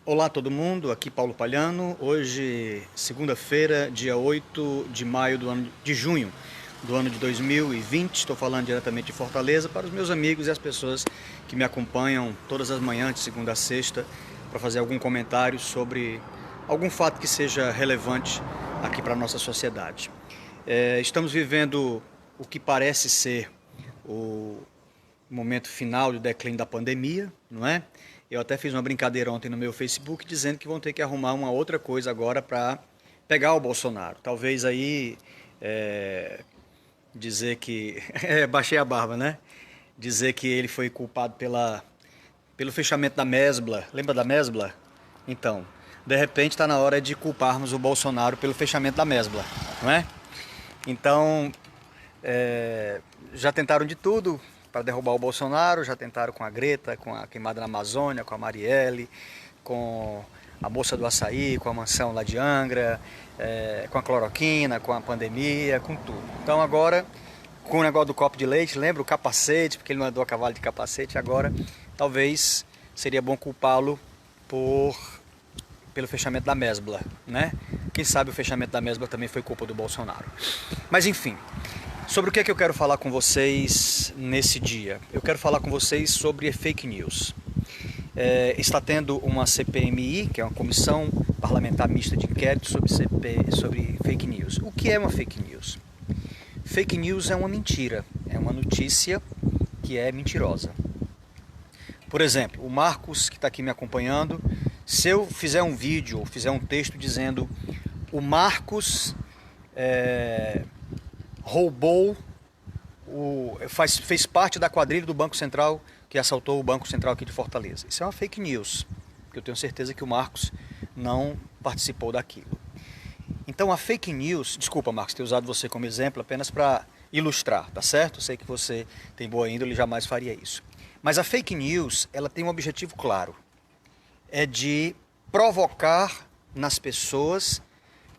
Olá todo mundo, aqui Paulo Palhano. Hoje, segunda-feira, dia 8 de maio de junho do ano de 2020. Estou falando diretamente de Fortaleza para os meus amigos e as pessoas que me acompanham todas as manhãs, de segunda a sexta, para fazer algum comentário sobre algum fato que seja relevante aqui para a nossa sociedade. Estamos vivendo o que parece ser o momento final do declínio da pandemia, não é? Eu até fiz uma brincadeira ontem no meu Facebook dizendo que vão ter que arrumar uma outra coisa agora para pegar o Bolsonaro. Talvez aí dizer que... baixei a barba, né? Dizer que ele foi culpado pelo fechamento da Mesbla. Lembra da Mesbla? Então, de repente está na hora de culparmos o Bolsonaro pelo fechamento da Mesbla, não é? Então, já tentaram de tudo para derrubar o Bolsonaro, já tentaram com a Greta, com a queimada na Amazônia, com a Marielle, com a moça do açaí, com a mansão lá de Angra, com a cloroquina, com a pandemia, com tudo. Então agora, com o negócio do copo de leite, lembra o capacete, porque ele não andou a cavalo de capacete, agora talvez seria bom culpá-lo pelo fechamento da Mesbla, né? Quem sabe o fechamento da Mesbla também foi culpa do Bolsonaro. Mas enfim, sobre o que é que eu quero falar com vocês nesse dia? Eu quero falar com vocês sobre fake news. Está tendo uma CPMI, que é uma Comissão Parlamentar Mista de Inquérito sobre fake news. O que é uma fake news? Fake news é uma mentira, é uma notícia que é mentirosa. Por exemplo, o Marcos, que está aqui me acompanhando, se eu fizer um vídeo ou fizer um texto dizendo o Marcos roubou, fez parte da quadrilha do Banco Central que assaltou o Banco Central aqui de Fortaleza. Isso é uma fake news, porque eu tenho certeza que o Marcos não participou daquilo. Então a fake news, desculpa Marcos ter usado você como exemplo apenas para ilustrar, tá certo? Eu sei que você tem boa índole e jamais faria isso. Mas a fake news, ela tem um objetivo claro, é de provocar nas pessoas,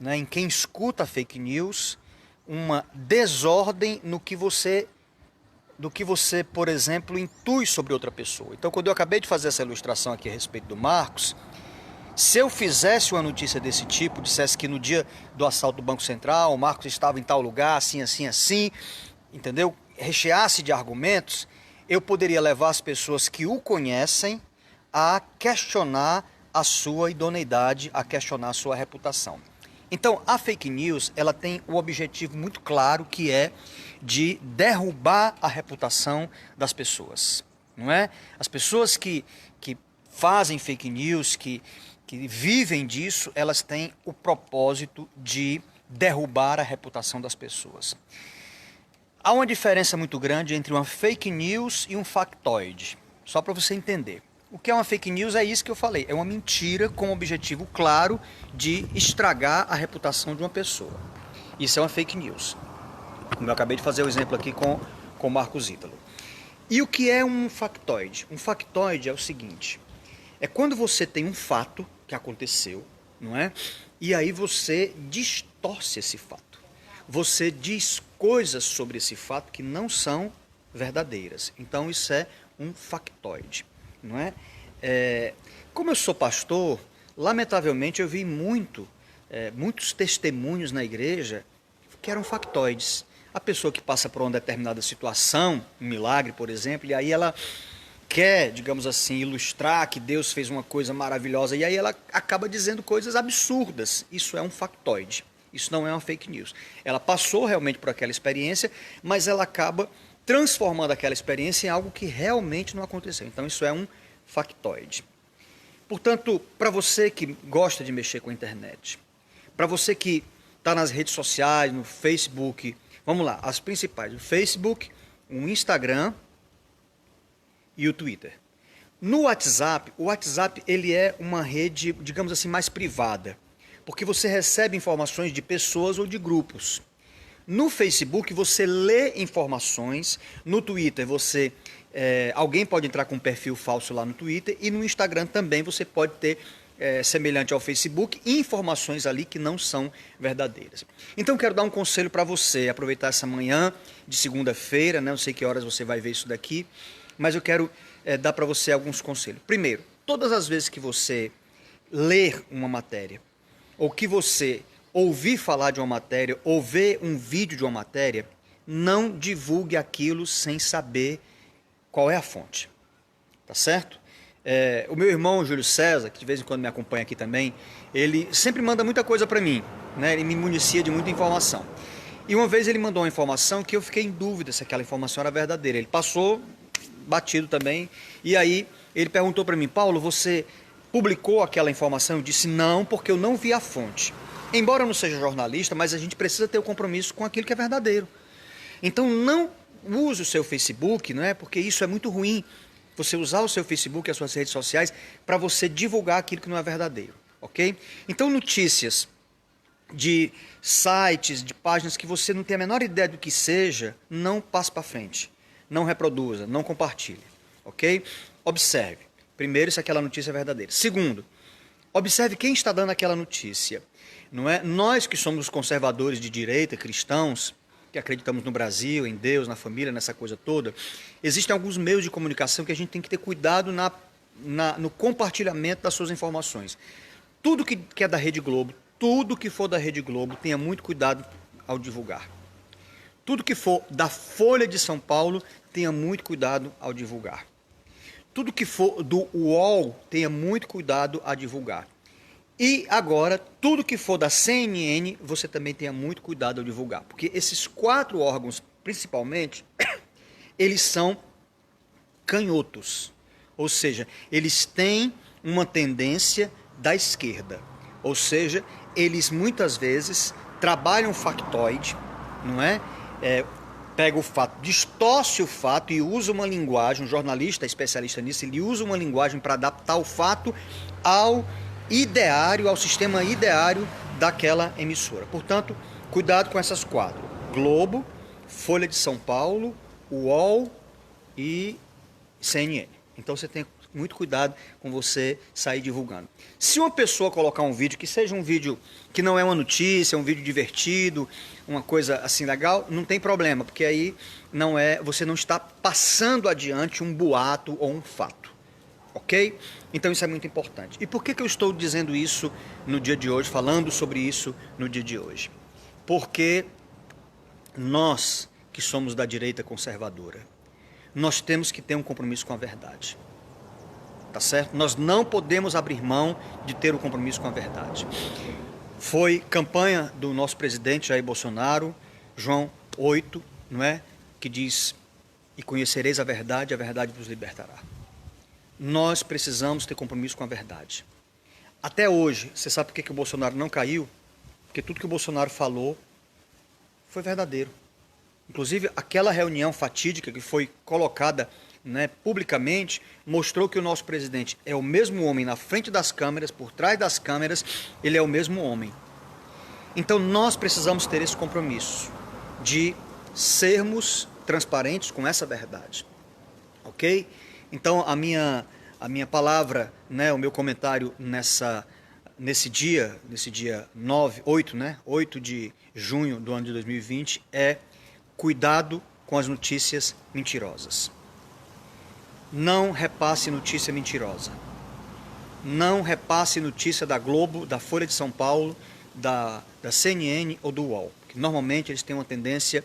né, em quem escuta a fake news, uma desordem do que você, por exemplo, intui sobre outra pessoa. Então, quando eu acabei de fazer essa ilustração aqui a respeito do Marcos, se eu fizesse uma notícia desse tipo, dissesse que no dia do assalto do Banco Central, o Marcos estava em tal lugar, assim, assim, assim, entendeu? Recheasse de argumentos, eu poderia levar as pessoas que o conhecem a questionar a sua idoneidade, a questionar a sua reputação. Então, a fake news, ela tem um objetivo muito claro, que é de derrubar a reputação das pessoas, não é? As pessoas que fazem fake news, que vivem disso, elas têm o propósito de derrubar a reputação das pessoas. Há uma diferença muito grande entre uma fake news e um factoide, só para você entender. O que é uma fake news é isso que eu falei, é uma mentira com o objetivo claro de estragar a reputação de uma pessoa. Isso é uma fake news. Como eu acabei de fazer o exemplo aqui com o Marcos Ítalo. E o que é um factoide? Um factoide é o seguinte, é quando você tem um fato que aconteceu, não é? E aí você distorce esse fato. Você diz coisas sobre esse fato que não são verdadeiras. Então isso é um factoide, não é? Como eu sou pastor, lamentavelmente eu vi muitos testemunhos na igreja que eram factoides. A pessoa que passa por uma determinada situação, um milagre, por exemplo, e aí ela quer, digamos assim, ilustrar que Deus fez uma coisa maravilhosa, e aí ela acaba dizendo coisas absurdas. Isso é um factoide. Isso não é uma fake news. Ela passou realmente por aquela experiência, mas ela acaba transformando aquela experiência em algo que realmente não aconteceu. Então isso é um factoide. Portanto, para você que gosta de mexer com a internet, para você que está nas redes sociais, no Facebook, vamos lá, as principais, o Facebook, o Instagram e o Twitter. No WhatsApp, o WhatsApp ele é uma rede, digamos assim, mais privada, porque você recebe informações de pessoas ou de grupos. No Facebook você lê informações, no Twitter alguém pode entrar com um perfil falso lá no Twitter, e no Instagram também você pode ter, semelhante ao Facebook, informações ali que não são verdadeiras. Então quero dar um conselho para você, aproveitar essa manhã de segunda-feira, né? Não sei que horas você vai ver isso daqui, mas eu quero dar para você alguns conselhos. Primeiro, todas as vezes que você ler uma matéria, ou que você ouvir falar de uma matéria, ou ver um vídeo de uma matéria, não divulgue aquilo sem saber qual é a fonte. Tá certo? O meu irmão Júlio César, que de vez em quando me acompanha aqui também, ele sempre manda muita coisa para mim, né? Ele me municia de muita informação. E uma vez ele mandou uma informação que eu fiquei em dúvida se aquela informação era verdadeira. Ele passou batido também, e aí ele perguntou para mim: Paulo, você publicou aquela informação? Eu disse: não, porque eu não vi a fonte. Embora eu não seja jornalista, mas a gente precisa ter o compromisso com aquilo que é verdadeiro. Então não use o seu Facebook, não é? Porque isso é muito ruim. Você usar o seu Facebook e as suas redes sociais para você divulgar aquilo que não é verdadeiro, ok? Então notícias de sites, de páginas que você não tem a menor ideia do que seja, não passe para frente, não reproduza, não compartilhe, ok? Observe, primeiro, se aquela notícia é verdadeira. Segundo, observe quem está dando aquela notícia, não é? Nós que somos conservadores de direita, cristãos, que acreditamos no Brasil, em Deus, na família, nessa coisa toda, existem alguns meios de comunicação que a gente tem que ter cuidado no compartilhamento das suas informações. Tudo que é da Rede Globo, tudo que for da Rede Globo, tenha muito cuidado ao divulgar. Tudo que for da Folha de São Paulo, tenha muito cuidado ao divulgar. Tudo que for do UOL, tenha muito cuidado a divulgar. E agora, tudo que for da CNN, você também tenha muito cuidado ao divulgar. Porque esses 4 órgãos, principalmente, eles são canhotos. Ou seja, eles têm uma tendência da esquerda. Ou seja, eles muitas vezes trabalham factoide, não é? Pega o fato, distorce o fato e usa uma linguagem, um jornalista especialista nisso, ele usa uma linguagem para adaptar o fato ao ideário, ao sistema ideário daquela emissora. Portanto, cuidado com essas 4. Globo, Folha de São Paulo, UOL e CNN. Então você tem muito cuidado com você sair divulgando. Se uma pessoa colocar um vídeo, que seja um vídeo que não é uma notícia, um vídeo divertido, uma coisa assim legal, não tem problema, porque aí você não está passando adiante um boato ou um fato. Ok? Então isso é muito importante. E por que eu estou dizendo isso no dia de hoje, falando sobre isso no dia de hoje? Porque nós que somos da direita conservadora, nós temos que ter um compromisso com a verdade. Tá certo? Nós não podemos abrir mão de ter um compromisso com a verdade. Foi campanha do nosso presidente Jair Bolsonaro, João 8, não é? Que diz: e conhecereis a verdade vos libertará. Nós precisamos ter compromisso com a verdade. Até hoje, você sabe por que o Bolsonaro não caiu? Porque tudo que o Bolsonaro falou foi verdadeiro. Inclusive, aquela reunião fatídica que foi colocada, né, publicamente, mostrou que o nosso presidente é o mesmo homem na frente das câmeras, por trás das câmeras, ele é o mesmo homem. Então nós precisamos ter esse compromisso de sermos transparentes com essa verdade. Ok? Então a minha palavra, né, o meu comentário nesse dia 8 de junho do ano de 2020 é: cuidado com as notícias mentirosas. Não repasse notícia mentirosa. Não repasse notícia da Globo, da Folha de São Paulo, da CNN ou do UOL. Porque normalmente eles têm uma tendência...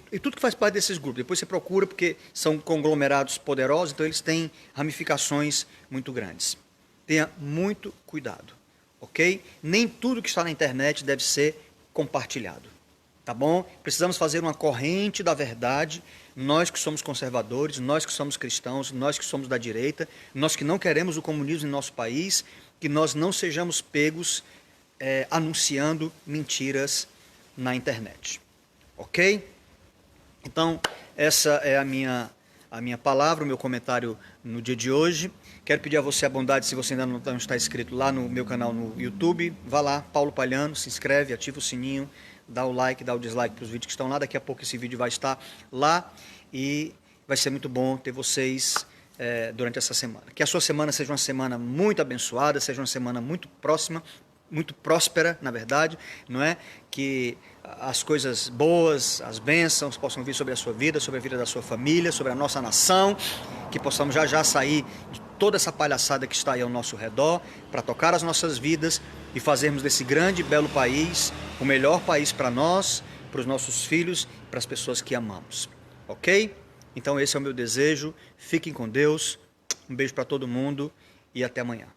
E tudo que faz parte desses grupos. Depois você procura, porque são conglomerados poderosos, então eles têm ramificações muito grandes. Tenha muito cuidado, ok? Nem tudo que está na internet deve ser compartilhado. Tá bom? Precisamos fazer uma corrente da verdade, nós que somos conservadores, nós que somos cristãos, nós que somos da direita, nós que não queremos o comunismo em nosso país, que nós não sejamos pegos anunciando mentiras na internet. Ok? Então, essa é a minha palavra, o meu comentário no dia de hoje. Quero pedir a você a bondade, se você ainda não está inscrito lá no meu canal no YouTube, vá lá, Paulo Palhano, se inscreve, ativa o sininho, dá o like, dá o dislike para os vídeos que estão lá. Daqui a pouco esse vídeo vai estar lá e vai ser muito bom ter vocês durante essa semana. Que a sua semana seja uma semana muito abençoada, seja uma semana muito próxima, muito próspera, na verdade, não é? Que as coisas boas, as bênçãos possam vir sobre a sua vida, sobre a vida da sua família, sobre a nossa nação, que possamos já sair de toda essa palhaçada que está aí ao nosso redor, para tocar as nossas vidas e fazermos desse grande e belo país o melhor país para nós, para os nossos filhos, para as pessoas que amamos. Ok? Então esse é o meu desejo. Fiquem com Deus. Um beijo para todo mundo e até amanhã.